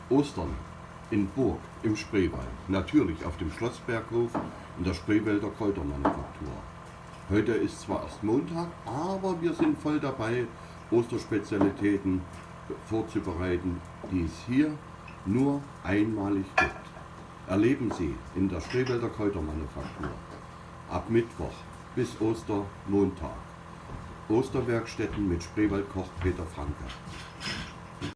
Ostern in Burg im Spreewald, natürlich auf dem Schlossberghof in der Spreewälder Kräutermanufaktur. Heute ist zwar erst Montag, aber wir sind voll dabei, Osterspezialitäten vorzubereiten, die es hier nur einmalig gibt. Erleben Sie in der Spreewälder Kräutermanufaktur ab Mittwoch bis Ostermontag. Osterwerkstätten mit Spreewaldkoch Peter Franke.